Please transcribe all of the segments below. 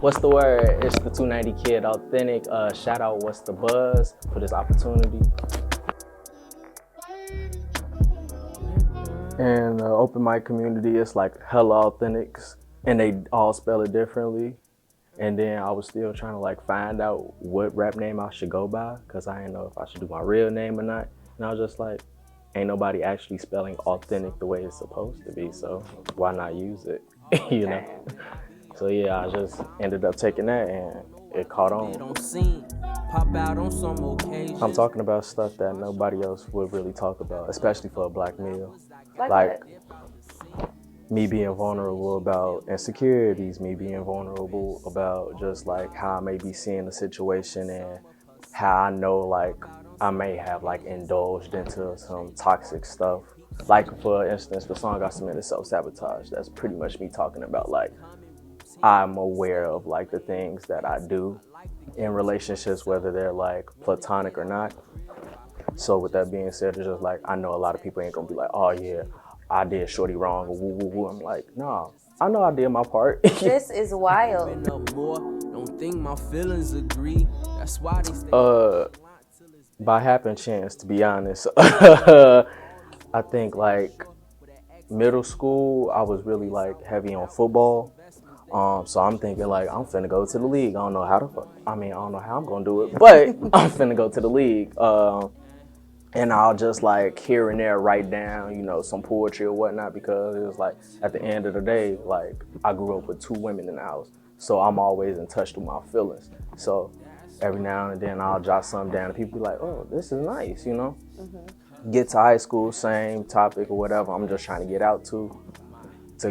What's the word? It's the 290 Kid Authentic. Shout out What's the Buzz for this opportunity. And the open mic community is like hella authentics, and they all spell it differently. And then I was still trying to like find out what rap name I should go by, because I didn't know if I should do my real name or not. And I was just like, ain't nobody actually spelling authentic the way it's supposed to be, so why not use it? You know? So yeah, I just ended up taking that and it caught on. I'm talking about stuff that nobody else would really talk about, especially for a black male. Like me being vulnerable about insecurities, me being vulnerable about just like how I may be seeing the situation and how I know like I may have like indulged into some toxic stuff. Like for instance, the song I submitted, Self-Sabotage, that's pretty much me talking about like I'm aware of like the things that I do in relationships, whether they're like platonic or not. So with that being said, it's just like I know a lot of people ain't gonna be like, oh yeah, I did shorty wrong, or woo woo woo. I'm like, nah, I know I did my part. This is wild. Don't think my feelings agree. That's why they stay. By happen chance, to be honest, I think like middle school, I was really like heavy on football. So I'm thinking like, I'm finna go to the league. I don't know how I don't know how I'm gonna do it, but I'm finna go to the league. And I'll just like here and there write down, you know, some poetry or whatnot, because it was like at the end of the day, like I grew up with 2 women in the house. So I'm always in touch with my feelings. So every now and then I'll jot something down and people be like, oh, this is nice, you know? Mm-hmm. Get to high school, same topic or whatever. I'm just trying to get out to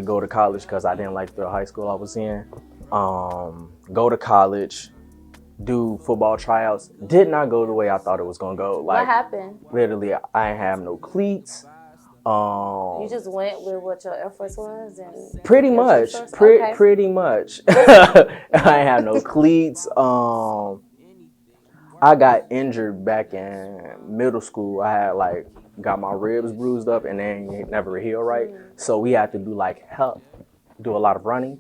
go to college because I didn't like the high school I was in. Go to college, do football tryouts. Did not go the way I thought it was gonna go. Like, what happened? Literally, I ain't have no cleats. You just went with what your efforts was, and pretty much. Pretty much. I ain't have no cleats. I got injured back in middle school. I had like got my ribs bruised up and then it never healed right. So we had to do like do a lot of running.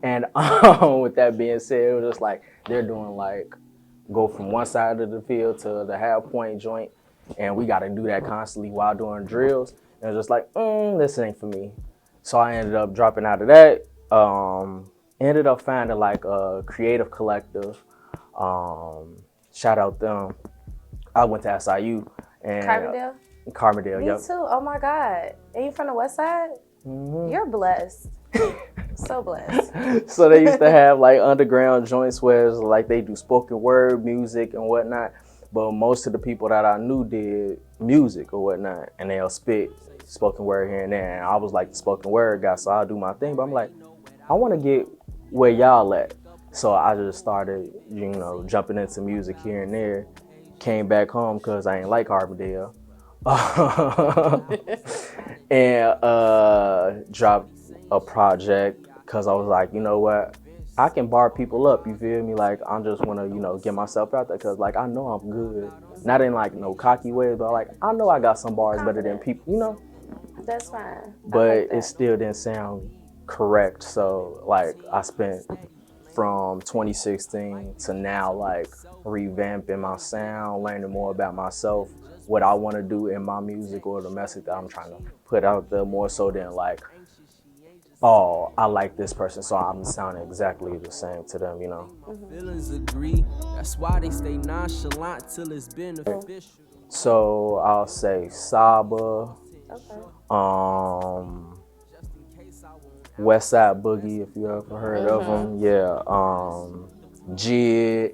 And with that being said, it was just like they're doing like go from one side of the field to the half point joint, and we got to do that constantly while doing drills. And it was just like, this ain't for me. So I ended up dropping out of that. Ended up finding like a creative collective. Shout out them. I went to SIU and Carbondale, Me yep. too. Oh my God. Are you from the West Side? Mm-hmm. You're blessed. So blessed. So they used to have like underground joints where it's like they do spoken word music and whatnot. But most of the people that I knew did music or whatnot, and they'll spit spoken word here and there. And I was like the spoken word guy, so I'll do my thing. But I'm like, I want to get where y'all at. So I just started, you know, jumping into music here and there. Came back home because I ain't like Carbondale. And dropped a project because I was like, you know what? I can bar people up, you feel me? Like, I just want to, you know, get myself out there because, like, I know I'm good. Not in, like, no cocky way, but, like, I know I got some bars better than people, you know? That's fine. But it still didn't sound correct. So, like, I spent from 2016 to now, like, revamping my sound, learning more about myself, what I want to do in my music or the message that I'm trying to put out there, more so than, like, oh, I like this person, so I'm sounding exactly the same to them, you know? Feelings agree. That's why they stay nonchalant till it's beneficial. So I'll say Saba, West Side Boogie, if you ever heard of them, yeah, Jid,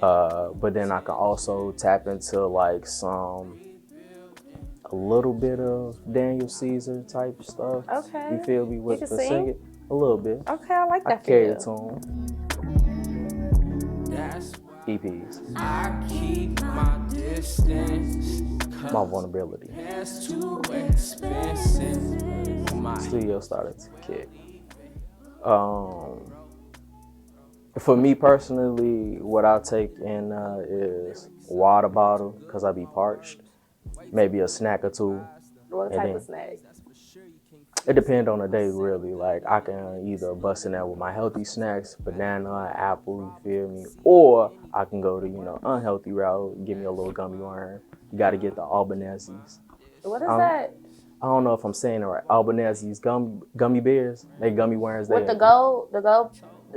but then I can also tap into like a little bit of Daniel Caesar type stuff. Okay. You feel me with the singing? A little bit. Okay, I like that. I carry a tune. EPs. I keep my distance. My vulnerability. That's too expensive. Studio started to kick. For me personally, what I take in is water bottle because I be parched. Maybe a snack or two. What type of snack? It depends on the day, really. Like, I can either bust in there with my healthy snacks, banana, apple, you feel me? Or I can go to, unhealthy route, give me a little gummy worm. You got to get the Albanese's. What is that? I don't know if I'm saying it right. Albanese's gummy bears. They gummy worms. With the gold?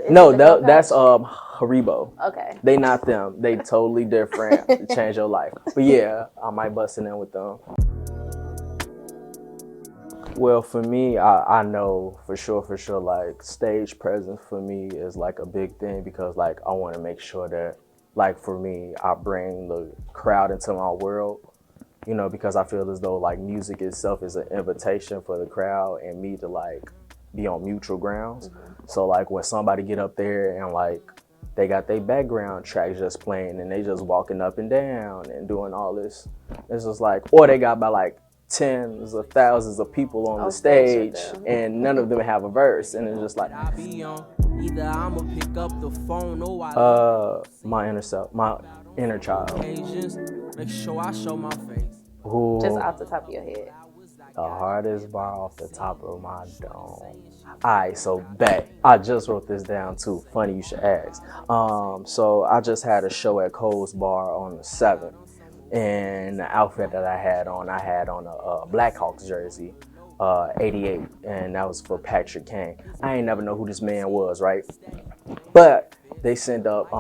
No, that's Haribo. Okay. They not them. They totally different. Change your life. But yeah, I might bust in with them. Well, for me, I know for sure, like, stage presence for me is like a big thing because, like, I want to make sure that, like, for me, I bring the crowd into my world, because I feel as though, like, music itself is an invitation for the crowd and me to, like, be on mutual grounds. Mm-hmm. So, like, when somebody get up there and, like, they got their background tracks just playing and they just walking up and down and doing all this, it's just like, or they got by, like, tens of thousands of people on the stage and none of them have a verse, and it's just like either I'ma pick up the phone or my inner child. Make sure I show my face. Ooh, just off the top of your head. The hardest bar off the top of my dome. Alright, so bet. I just wrote this down too. Funny you should ask. So I just had a show at Cole's Bar on the 7th. And the outfit that I had on a Blackhawks jersey, 88, and that was for Patrick Kane. I ain't never know who this man was, right? But they sent up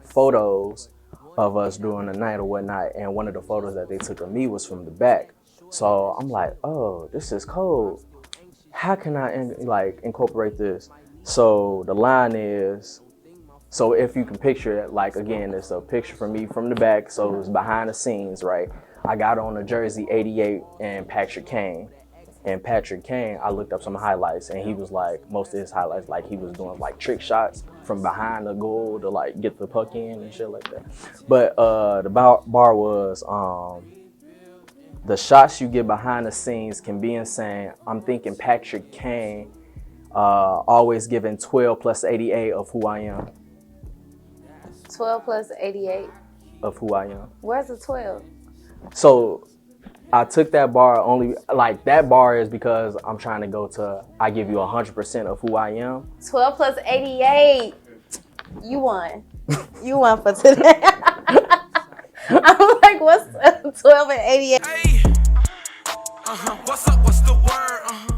photos of us during the night or whatnot, and one of the photos that they took of me was from the back. So I'm like, oh, this is cold. How can I incorporate this? So the line is, so if you can picture it, like, again, it's a picture from me from the back, so it's behind the scenes, right? I got on a jersey 88 and Patrick Kane. And Patrick Kane, I looked up some highlights, and he was like, most of his highlights, like, he was doing like trick shots from behind the goal to like get the puck in and shit like that. But the bar was, the shots you get behind the scenes can be insane. I'm thinking Patrick Kane always giving 12 plus 88 of who I am. 12 plus 88 of who I am. Where's the 12? So I took that bar only, like, that bar is because I'm trying to go to, I give you 100% of who I am. 12 plus 88. You won. You won for today. I'm like, what's 12 and 88? Hey. What's up? What's the word?